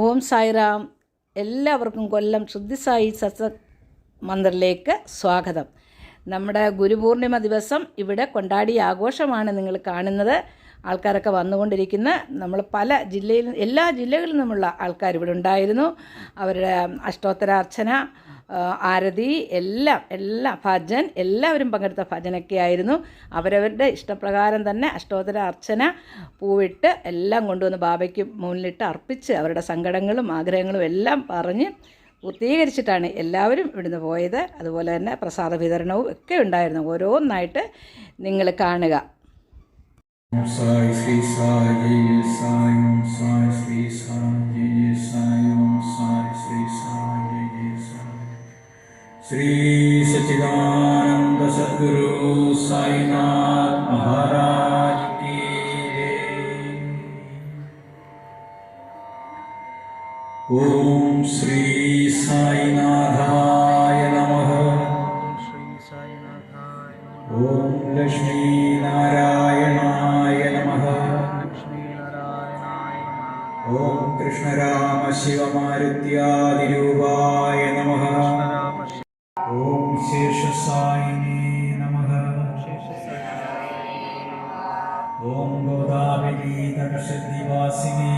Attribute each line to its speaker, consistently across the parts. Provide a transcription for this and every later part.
Speaker 1: ഓം സായിറാം. എല്ലാവർക്കും കൊല്ലം ശുദ്ധിസായി സത്സംഗ് മന്ദിറിലേക്ക് സ്വാഗതം. നമ്മുടെ ഗുരുപൂർണിമ ദിവസം ഇവിടെ കൊണ്ടാടിയ ആഘോഷമാണ് നിങ്ങൾ കാണുന്നത്. ആൾക്കാരൊക്കെ വന്നുകൊണ്ടിരിക്കുന്ന നമ്മൾ എല്ലാ ജില്ലകളിൽ നിന്നുമുള്ള ആൾക്കാർ ഇവിടെ ഉണ്ടായിരുന്നു. അവരുടെ അഷ്ടോത്തരാർച്ചന, ആരതി, എല്ലാം ഭജൻ, എല്ലാവരും പങ്കെടുത്ത ഭജനൊക്കെ ആയിരുന്നു. അവരവരുടെ ഇഷ്ടപ്രകാരം തന്നെ അഷ്ടോത്തര അർച്ചന പൂവിട്ട് എല്ലാം കൊണ്ടുവന്ന് ബാബയ്ക്ക് മുന്നിലിട്ട് അർപ്പിച്ച് അവരുടെ സങ്കടങ്ങളും ആഗ്രഹങ്ങളും എല്ലാം പറഞ്ഞ് പൂർത്തീകരിച്ചിട്ടാണ് എല്ലാവരും ഇവിടുന്ന് പോയത്. അതുപോലെ തന്നെ പ്രസാദ വിതരണവും ഒക്കെ ഉണ്ടായിരുന്നു. ഓരോന്നായിട്ട് നിങ്ങൾ കാണുക.
Speaker 2: സായി ശ്രീ സായി സായി ഓം സായി ശ്രീ സായി സായി ഓം സായി ശ്രീ സായി സായി ശ്രീ സച്ചിദാനന്ദ സദ്ഗുരു സായിനാഥ് മഹാരാജ് കി ജയ്. ഓം ശ്രീ സായിനാഥായ നമഃ. ഓം ലക്ഷ്മീ നാരായണായ നമഃ. ഓം കൃഷ്ണരാമ ശിവമാരുത്യാദിരൂപായ നമഃ. ഓം ശേഷസായിനേ നമഃ. ഓം ഗോദാവരീ തടശദ്ദിവാസിനേ.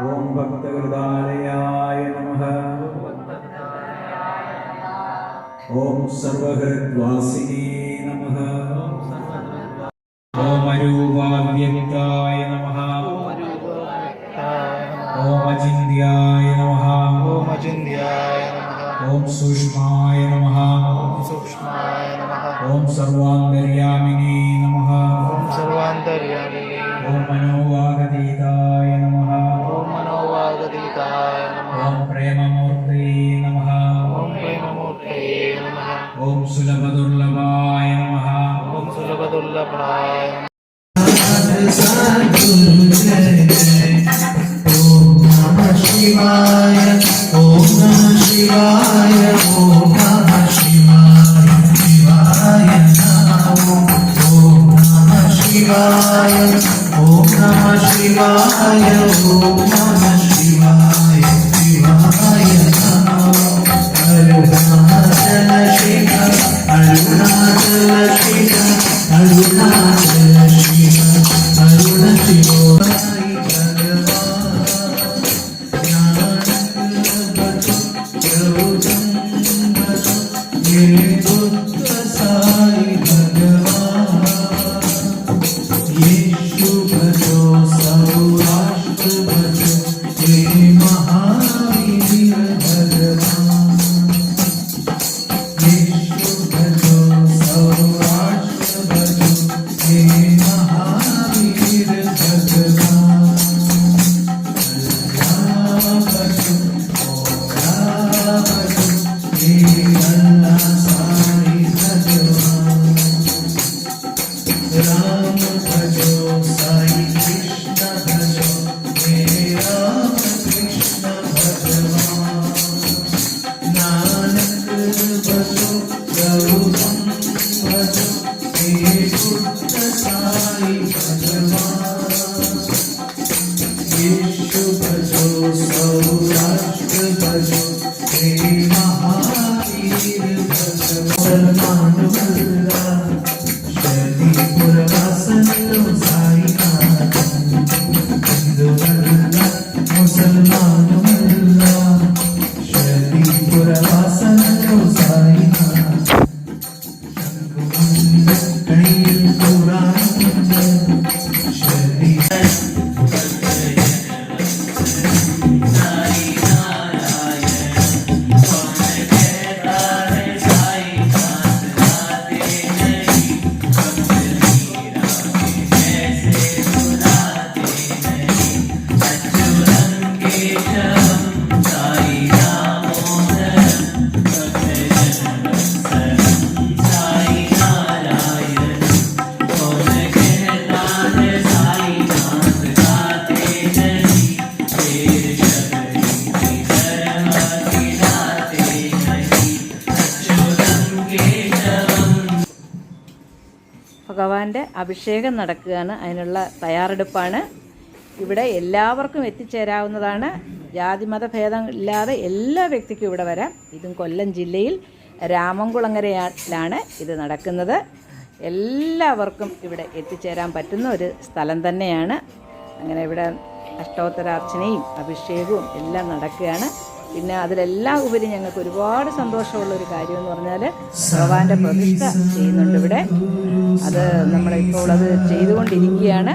Speaker 2: ഓം ഭക്തഹൃദാലയായ നമഃ. ഓം സർവഹൃദ്വാസിനേ നമഃ. ഓം അരൂപാവ്യക്തായ നമഃ. ഓം അചിന്ത്യായ നമഃ. ഓം സൂക്ഷ്മായ നമഃ. ഓം സർവാന്തര്യാമിനേ നമഃ. ഓം മനോവാഗതീതായ നമഃ. ഓം പ്രേമമൂർത്തേ നമഃ. ഓം സുലഭദുർലഭായ നമഃ.
Speaker 3: ശിവായ ഓം നമഃ ശിവായ ഓം നമഃ ശിവായ ശിവായ നമോ. ഓം നമഃ ശിവായ ഓം നമഃ ശിവായ ഓം നമഃ ശിവായ ശിവായ നമോ. അരുണാചല ശിവ അരുണാചല ശിവ അരുണാചല ശിവ അരുണ ശിവോ.
Speaker 1: ഭഗവാന്റെ അഭിഷേകം നടക്കുകയാണ്. അതിനുള്ള തയ്യാറെടുപ്പാണ്. ഇവിടെ എല്ലാവർക്കും എത്തിച്ചേരാവുന്നതാണ്. ജാതിമത ഭേദം ഇല്ലാതെ എല്ലാ വ്യക്തിക്കും ഇവിടെ വരാം. ഇതും കൊല്ലം ജില്ലയിൽ രാമൻകുളങ്ങരയിലാണ് ഇത് നടക്കുന്നത്. എല്ലാവർക്കും ഇവിടെ എത്തിച്ചേരാൻ പറ്റുന്ന ഒരു സ്ഥലം തന്നെയാണ്. അങ്ങനെ ഇവിടെ അഷ്ടോത്തരാർച്ചനയും അഭിഷേകവും എല്ലാം നടക്കുകയാണ്. പിന്നെ അതിലെല്ലാം ഉപരി ഞങ്ങൾക്ക് ഒരുപാട് സന്തോഷമുള്ളൊരു കാര്യമെന്ന് പറഞ്ഞാൽ ഭഗവാന്റെ പ്രതിഷ്ഠ ചെയ്യുന്നുണ്ട് ഇവിടെ. അത് നമ്മളിപ്പോൾ അത് ചെയ്തുകൊണ്ടിരിക്കുകയാണ്.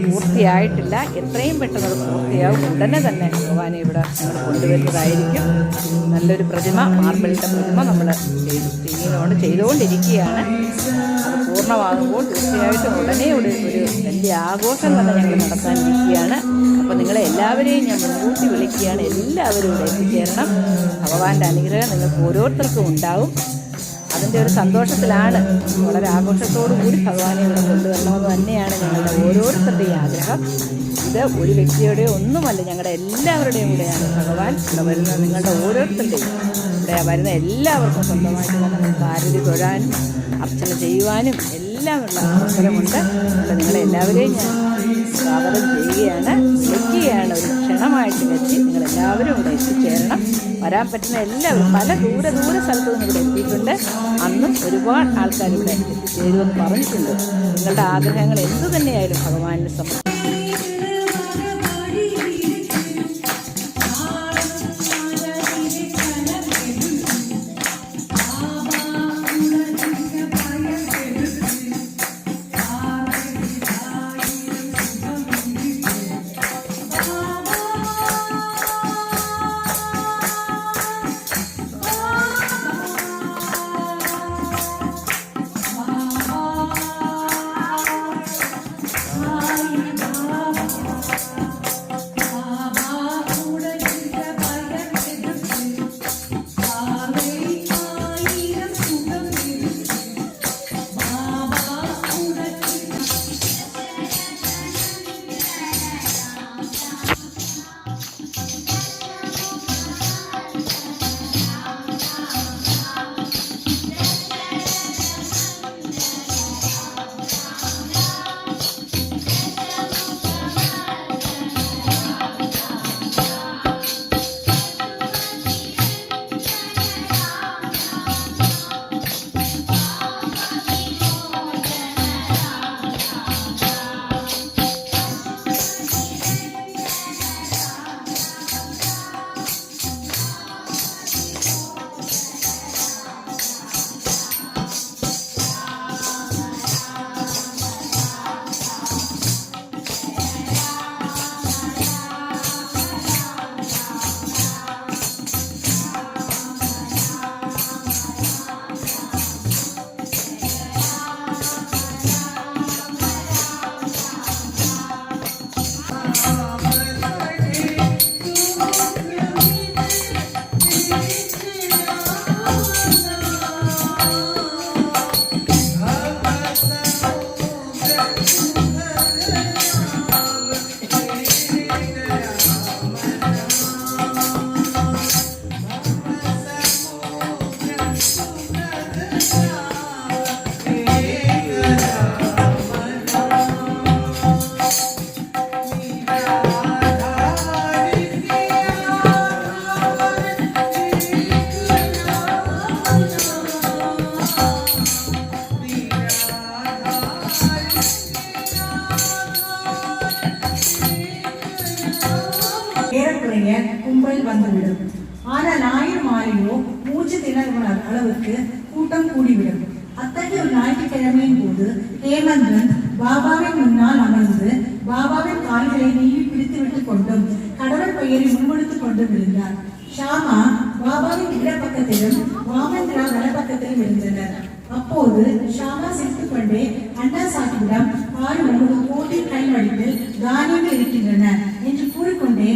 Speaker 1: പൂർത്തിയായിട്ടില്ല. എത്രയും പെട്ടെന്ന് അത് പൂർത്തിയാവും. ഉടനെ തന്നെ ഭഗവാനെ ഇവിടെ നമ്മൾ കൊണ്ടുവരുന്നതായിരിക്കും. നല്ലൊരു പ്രതിമ, മാർബിളിൻ്റെ പ്രതിമ നമ്മൾ ചെയ്തുകൊണ്ടിരിക്കുകയാണ്. അത് പൂർണ്ണമാകുമ്പോൾ തീർച്ചയായിട്ടും ഉടനെ ഒരു വലിയ ആഘോഷം തന്നെ ഞങ്ങൾ നടത്താനിരിക്കുകയാണ്. അപ്പോൾ നിങ്ങളെ എല്ലാവരെയും ഞാൻ മുൻകൂട്ടി വിളിക്കുകയാണ്. എല്ലാവരും ഇവിടെ എത്തിച്ചേരണം. ഭഗവാന്റെ അനുഗ്രഹം നിങ്ങൾക്ക് ഓരോരുത്തർക്കും ഉണ്ടാവും. അതിൻ്റെ ഒരു സന്തോഷത്തിലാണ്, വളരെ ആഘോഷത്തോടു കൂടി ഭഗവാനെ ഇവിടെ കൊണ്ടുവരണമെന്ന് തന്നെയാണ് ഞങ്ങളുടെ ഓരോരുത്തരുടെയും ആഗ്രഹം. ഇത് ഒരു വ്യക്തിയുടെയോ ഒന്നുമല്ല, ഞങ്ങളുടെ എല്ലാവരുടെയും കൂടെയാണ് ഭഗവാൻ ഇവിടെ വരുന്നത്. നിങ്ങളുടെ ഓരോരുത്തരുടെയും ഇവിടെ വരുന്ന എല്ലാവർക്കും സ്വന്തമായിട്ട് തന്നെ നമുക്ക് ആരതി തൊഴാനും അർച്ചന ചെയ്യുവാനും എല്ലാമുള്ള അവസരമുണ്ട്. അപ്പോൾ നിങ്ങളെല്ലാവരെയും ഞാൻ സ്വാഗതം ചെയ്യുകയാണ്, വിളിക്കുകയാണ്. ഒരു ക്ഷണമായിട്ട് വെച്ച് നിങ്ങളെല്ലാവരും ഇവിടെ എത്തിച്ചേരണം. വരാൻ പറ്റുന്ന എല്ലാവരും പല ദൂര സ്ഥലത്തു നിന്ന് ഇവിടെ എത്തിയിട്ടുണ്ട്. അന്നും ഒരുപാട് ആൾക്കാർ ഇവിടെ എത്തിച്ചേരുമെന്ന് പറഞ്ഞിട്ടുണ്ട്. നിങ്ങളുടെ ആഗ്രഹങ്ങൾ എന്തു തന്നെയായാലും ഭഗവാനിന് സമർപ്പിക്കും.
Speaker 4: கும்பல் வந்துவிடும். ஆனால் 1000 மாலையோ மூச்சு திணறும் அளவுக்கு கூட்டம் கூடிவிடும். அத்தகைய ஒரு ஞாயிற்றுக்கிழமையின் போது ஹேமந்திரன் பாபாவின் முன்னால் அமர்ந்து பாபாவின் கால்களை நீவி பிடித்து விட்டுக் கொண்டும் கடவுள் பெயரை முன்மொடுத்துக் கொண்டும் இருந்தார். ஷாமா பாபாவின் இடப்பக்கத்திலும் வாமந்திரா வலப்பக்கத்திலும் இருந்தனர். அப்போது ஷாமா சிரித்துக் கொண்டே அண்ணா சாஹிபிடம் பாருங்கள், ஒரு கோட்டின் கைவடிவில் தானியங்கள் இருக்கின்றன என்று கூறிக்கொண்டே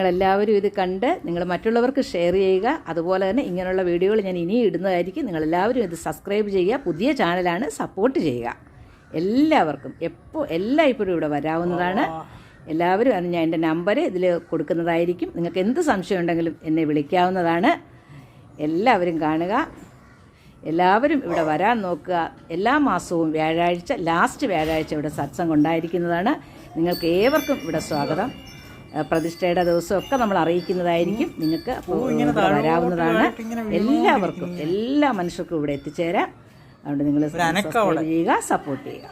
Speaker 1: നിങ്ങളെല്ലാവരും ഇത് കണ്ട് നിങ്ങൾ മറ്റുള്ളവർക്ക് ഷെയർ ചെയ്യുക. അതുപോലെ തന്നെ ഇങ്ങനെയുള്ള വീഡിയോകൾ ഞാൻ ഇനിയും ഇടുന്നതായിരിക്കും. നിങ്ങളെല്ലാവരും ഇത് സബ്സ്ക്രൈബ് ചെയ്യുക. പുതിയ ചാനലാണ്, സപ്പോർട്ട് ചെയ്യുക. എല്ലാവർക്കും ഇപ്പോഴും ഇവിടെ വരാവുന്നതാണ്. എല്ലാവരും ഞാൻ എൻ്റെ നമ്പർ ഇതിൽ കൊടുക്കുന്നതായിരിക്കും. നിങ്ങൾക്ക് എന്ത് സംശയം ഉണ്ടെങ്കിലും എന്നെ വിളിക്കാവുന്നതാണ്. എല്ലാവരും കാണുക, എല്ലാവരും ഇവിടെ വരാൻ നോക്കുക. എല്ലാ മാസവും വ്യാഴാഴ്ച, ലാസ്റ്റ് വ്യാഴാഴ്ച ഇവിടെ സത്സംഗം ഉണ്ടായിരിക്കുന്നതാണ്. നിങ്ങൾക്ക് ഏവർക്കും ഇവിടെ സ്വാഗതം. പ്രതിഷ്ഠയുടെ ദിവസമൊക്കെ നമ്മൾ അറിയിക്കുന്നതായിരിക്കും. നിങ്ങൾക്ക് ഇവിടെ വരാവുന്നതാണ്. എല്ലാവർക്കും, എല്ലാ മനുഷ്യർക്കും ഇവിടെ എത്തിച്ചേരാം. അതുകൊണ്ട് നിങ്ങൾ സബ്സ്ക്രൈബ് ചെയ്യുക, സപ്പോർട്ട് ചെയ്യുക.